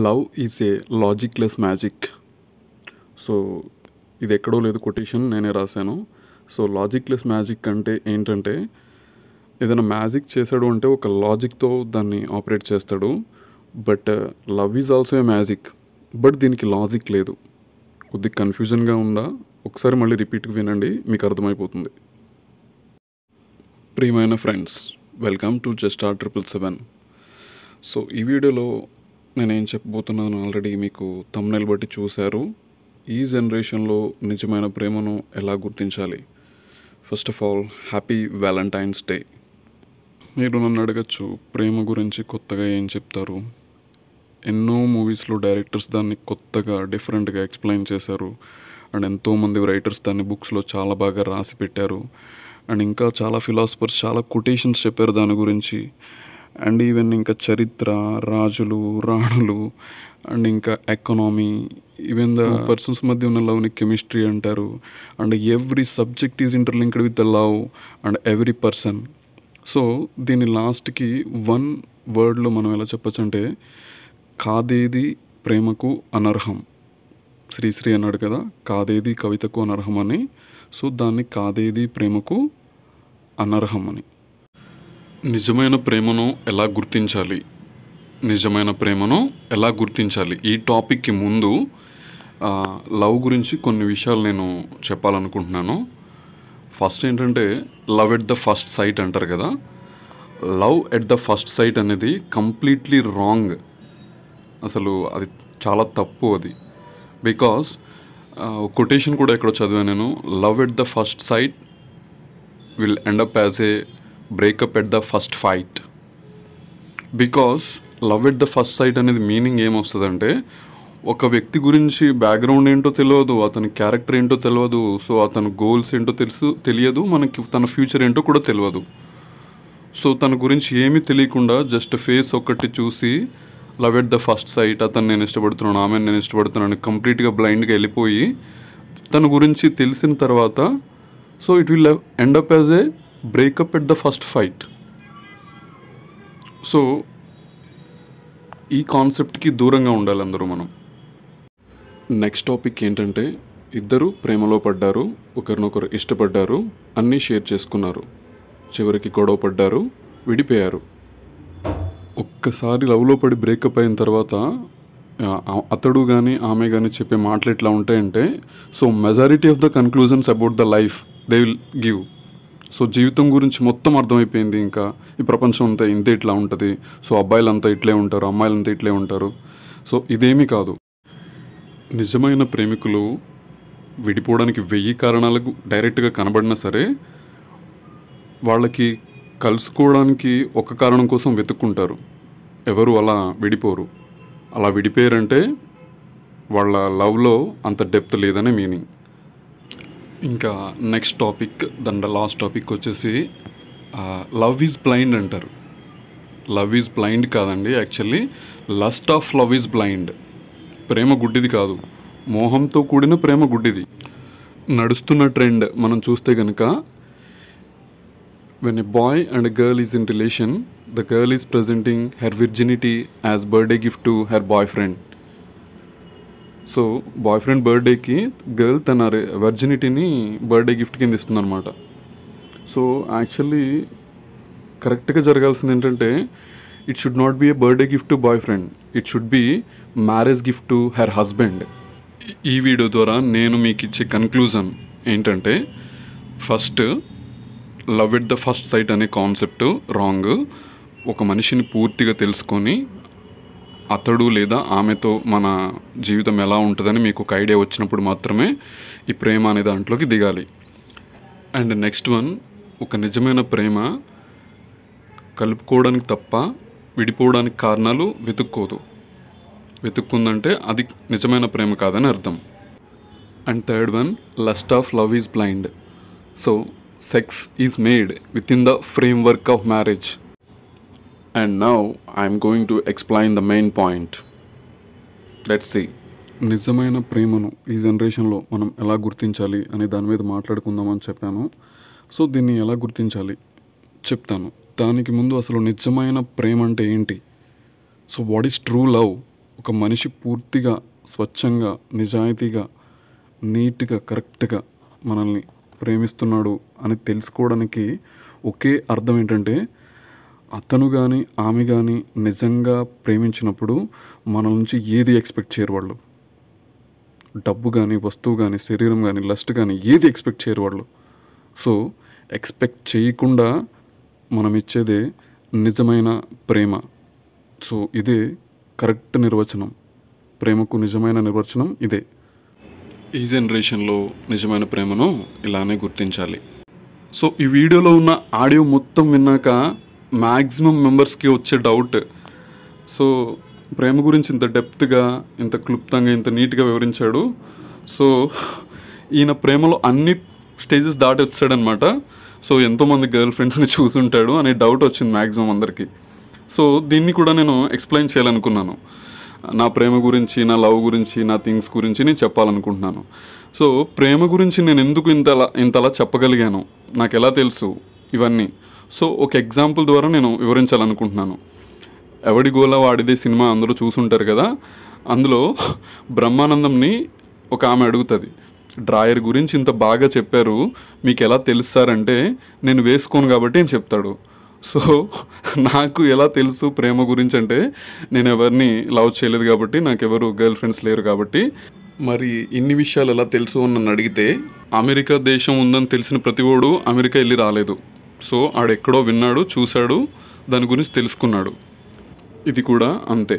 Love is a logicless magic. So ఇది ఎక్కడో లేదు, కొటేషన్ నేనే రాశాను. సో లాజిక్లెస్ మ్యాజిక్ అంటే ఏంటంటే, ఏదైనా మ్యాజిక్ చేశాడు అంటే ఒక లాజిక్తో దాన్ని ఆపరేట్ చేస్తాడు. But love is also a magic, but దీనికి లాజిక్ లేదు. కొద్దిగా కన్ఫ్యూజన్గా ఉందా? ఒకసారి మళ్ళీ రిపీట్గా వినండి, మీకు అర్థమైపోతుంది. ప్రియమైన friends, welcome to just R 777. So ఈ వీడియోలో నేనేం చెప్పబోతున్నాను ఆల్రెడీ మీకు థంబ్నెయిల్ బట్టి చూశారు. ఈ జనరేషన్లో నిజమైన ప్రేమను ఎలా గుర్తించాలి? First of all, happy Valentine's day. మీరు నన్ను అడగచ్చు, ప్రేమ గురించి కొత్తగా ఏం చెప్తారు? ఎన్నో మూవీస్లో డైరెక్టర్స్ దాన్ని కొత్తగా డిఫరెంట్గా ఎక్స్ప్లెయిన్ చేశారు. అండ్ ఎంతోమంది రైటర్స్ దాన్ని బుక్స్లో చాలా బాగా రాసి పెట్టారు. అండ్ ఇంకా చాలా ఫిలాసఫర్స్ చాలా కొటేషన్స్ చెప్పారు దాని గురించి. అండ్ ఈవెన్ ఇంకా చరిత్ర, రాజులు, రాణులు, అండ్ ఇంకా ఎకనామీ, ఈవెన్ ద పర్సన్స్ మధ్య ఉన్న లవ్ని కెమిస్ట్రీ అంటారు. And every subject is interlinked with the love and every person. So దీని లాస్ట్కి వన్ వర్డ్లో మనం ఎలా చెప్పచ్చు అంటే, కాదేది ప్రేమకు అనర్హం. శ్రీశ్రీ అన్నాడు కదా, కాదేది కవితకు అనర్హం అని. సో దాన్ని కాదేది ప్రేమకు అనర్హం అని. నిజమైన ప్రేమను ఎలా గుర్తించాలి? నిజమైన ప్రేమను ఎలా గుర్తించాలి? ఈ టాపిక్కి ముందు లవ్ గురించి కొన్ని విషయాలు నేను చెప్పాలనుకుంటున్నాను. ఫస్ట్ ఏంటంటే, love at the first sight అంటారు కదా. Love at the first sight అనేది కంప్లీట్లీ రాంగ్. అసలు అది చాలా తప్పు అది. బికాస్ కొటేషన్ కూడా ఎక్కడో చదివాను నేను. Love at the first sight will end up as a breakup at the first fight. Because love at the first sight అనేది మీనింగ్ ఏమొస్తుందంటే, ఒక వ్యక్తి గురించి బ్యాక్గ్రౌండ్ ఏంటో తెలియదు, అతని క్యారెక్టర్ ఏంటో తెలియదు, సో అతని గోల్స్ ఏంటో తెలియదు, మనకి తన ఫ్యూచర్ ఏంటో కూడా తెలియదు. సో తన గురించి ఏమీ తెలియకుండా జస్ట్ ఫేస్ ఒక్కటి చూసి love at the first sight, అతను నేను ఇష్టపడుతున్నాను, ఆమెను నేను ఇష్టపడుతున్నాను, కంప్లీట్గా బ్లైండ్గా వెళ్ళిపోయి తన గురించి తెలిసిన తర్వాత so it will end up as a breakup at the first fight. So ఈ కాన్సెప్ట్కి దూరంగా ఉండాలి అందరూ మనం. నెక్స్ట్ టాపిక్ ఏంటంటే, ఇద్దరు ప్రేమలో పడ్డారు, ఒకరినొకరు ఇష్టపడ్డారు, అన్నీ షేర్ చేసుకున్నారు, చివరికి గొడవ పడ్డారు, విడిపోయారు. ఒక్కసారి లవ్లో పడి బ్రేకప్ అయిన తర్వాత అతడు కానీ ఆమె కానీ చెప్పే మాటలు ఎట్లా ఉంటాయంటే, so majority of the conclusions about the life they will give. So జీవితం గురించి మొత్తం అర్థమైపోయింది, ఇంకా ఈ ప్రపంచం అంతా ఇంతే ఇట్లా ఉంటుంది, సో అబ్బాయిలంతా ఇట్లే ఉంటారు, అమ్మాయిలంతా ఇట్లే ఉంటారు. సో ఇదేమీ కాదు. నిజమైన ప్రేమికులు విడిపోవడానికి 1000 కారణాలకు డైరెక్ట్గా కనబడినా సరే, వాళ్ళకి కలుసుకోవడానికి ఒక కారణం కోసం వెతుక్కుంటారు. ఎవరు అలా విడిపోరు. అలా విడిపోయారంటే వాళ్ళ లవ్లో అంత డెప్త్ లేదనే మీనింగ్. ఇంకా నెక్స్ట్ టాపిక్, దాని లాస్ట్ టాపిక్ వచ్చేసి లవ్ ఈజ్ బ్లైండ్ అంటారు. లవ్ ఈజ్ బ్లైండ్ కాదండి, actually lust of love is blind. ప్రేమ గుడ్డిది కాదు, మోహంతో కూడిన ప్రేమ గుడ్డిది. నడుస్తున్న ట్రెండ్ మనం చూస్తే కనుక, when a boy and a girl is in relation, the girl is presenting her virginity as birthday gift to her boyfriend. So boy friend బర్త్డేకి గర్ల్ తన వర్జినిటీని బర్త్డే గిఫ్ట్ కింద ఇస్తుంది అనమాట. సో యాక్చువల్లీ కరెక్ట్గా జరగాల్సింది ఏంటంటే, it should not be A birthday gift to boy friend, it should be marriage gift to her husband. ఈ video ద్వారా నేను మీకు ఇచ్చే కన్క్లూజన్ ఏంటంటే, first, love at the first sight అనే కాన్సెప్ట్ రాంగ్. ఒక మనిషిని పూర్తిగా తెలుసుకొని అతడు లేదా ఆమెతో మన జీవితం ఎలా ఉంటుందని మీకు ఒక ఐడియా వచ్చినప్పుడు మాత్రమే ఈ ప్రేమ అనే దాంట్లోకి దిగాలి. అండ్ నెక్స్ట్ వన్, ఒక నిజమైన ప్రేమ కలుపుకోవడానికి తప్ప విడిపోవడానికి కారణాలు వెతుక్కుందంటే అది నిజమైన ప్రేమ కాదని అర్థం. And third one, lust of love is blind. So sex is made with in the framework of marriage. And now I am going to explain the main point. Let's see. నిజమైన ప్రేమను ఈ జనరేషన్లో మనం ఎలా గుర్తించాలి అనే దాని మీద మాట్లాడుకుందామని చెప్పాను. సో దీన్ని ఎలా గుర్తించాలి చెప్తాను. దానికి ముందు అసలు నిజమైన ప్రేమ అంటే ఏంటి? So what is true love? ఒక మనిషి పూర్తిగా స్వచ్ఛంగా నిజాయితీగా నీట్గా కరెక్ట్గా మనల్ని ప్రేమిస్తున్నాడు అని తెలుసుకోవడానికి ఒకే అర్థం ఏంటంటే అతను కానీ ఆమె కానీ నిజంగా ప్రేమించినప్పుడు మన నుంచి ఏది ఎక్స్పెక్ట్ చేయరు వాళ్ళు. డబ్బు కానీ వస్తువు కానీ శరీరం కానీ లస్ట్ కానీ ఏది ఎక్స్పెక్ట్ చేయరు వాళ్ళు. సో ఎక్స్పెక్ట్ చేయకుండా మనం ఇచ్చేదే నిజమైన ప్రేమ. సో ఇదే కరెక్ట్ నిర్వచనం, ప్రేమకు నిజమైన నిర్వచనం ఇదే. ఈ జనరేషన్లో నిజమైన ప్రేమను ఇలానే గుర్తించాలి. సో ఈ వీడియోలో ఉన్న ఆడియో మొత్తం విన్నాక మ్యాక్సిమం మెంబర్స్కి వచ్చే డౌట్, సో ప్రేమ గురించి ఇంత డెప్త్గా ఇంత క్లుప్తంగా ఇంత నీట్గా వివరించాడు, సో ఈయన ప్రేమలో అన్ని స్టేజెస్ దాటి వచ్చాడనమాట. సో ఎంతోమంది గర్ల్ ఫ్రెండ్స్ని చూసుంటాడు అనే డౌట్ వచ్చింది మ్యాక్సిమం అందరికీ. సో దీన్ని కూడా నేను ఎక్స్ప్లెయిన్ చేయాలనుకున్నాను. నా ప్రేమ గురించి, నా లవ్ గురించి, నా థింగ్స్ గురించి నేను చెప్పాలనుకుంటున్నాను. సో ప్రేమ గురించి నేను ఎందుకు ఇంతలా చెప్పగలిగాను, నాకు ఎలా తెలుసు ఇవన్నీ, సో ఒక ఎగ్జాంపుల్ ద్వారా నేను వివరించాలనుకుంటున్నాను. ఎవడి గోల వాడిదే సినిమా అందరూ చూసుంటారు కదా. అందులో బ్రహ్మానందంని ఒక ఆమె అడుగుతుంది, డ్రాయర్ గురించి ఇంత బాగా చెప్పారు, మీకు ఎలా తెలుస్తారంటే నేను వేసుకోను కాబట్టి అని చెప్తాడు. సో నాకు ఎలా తెలుసు ప్రేమ గురించి అంటే నేను ఎవరిని లవ్ చేయలేదు కాబట్టి, నాకు ఎవరు గర్ల్ ఫ్రెండ్స్ లేరు కాబట్టి. మరి ఇన్ని విషయాలు ఎలా తెలుసు అని నన్ను అడిగితే, అమెరికా దేశం ఉందని తెలిసిన ప్రతివాడు అమెరికా వెళ్ళి రాలేదు. సో ఆడెక్కడో విన్నాడు, చూశాడు, దాని గురించి తెలుసుకున్నాడు. ఇది కూడా అంతే.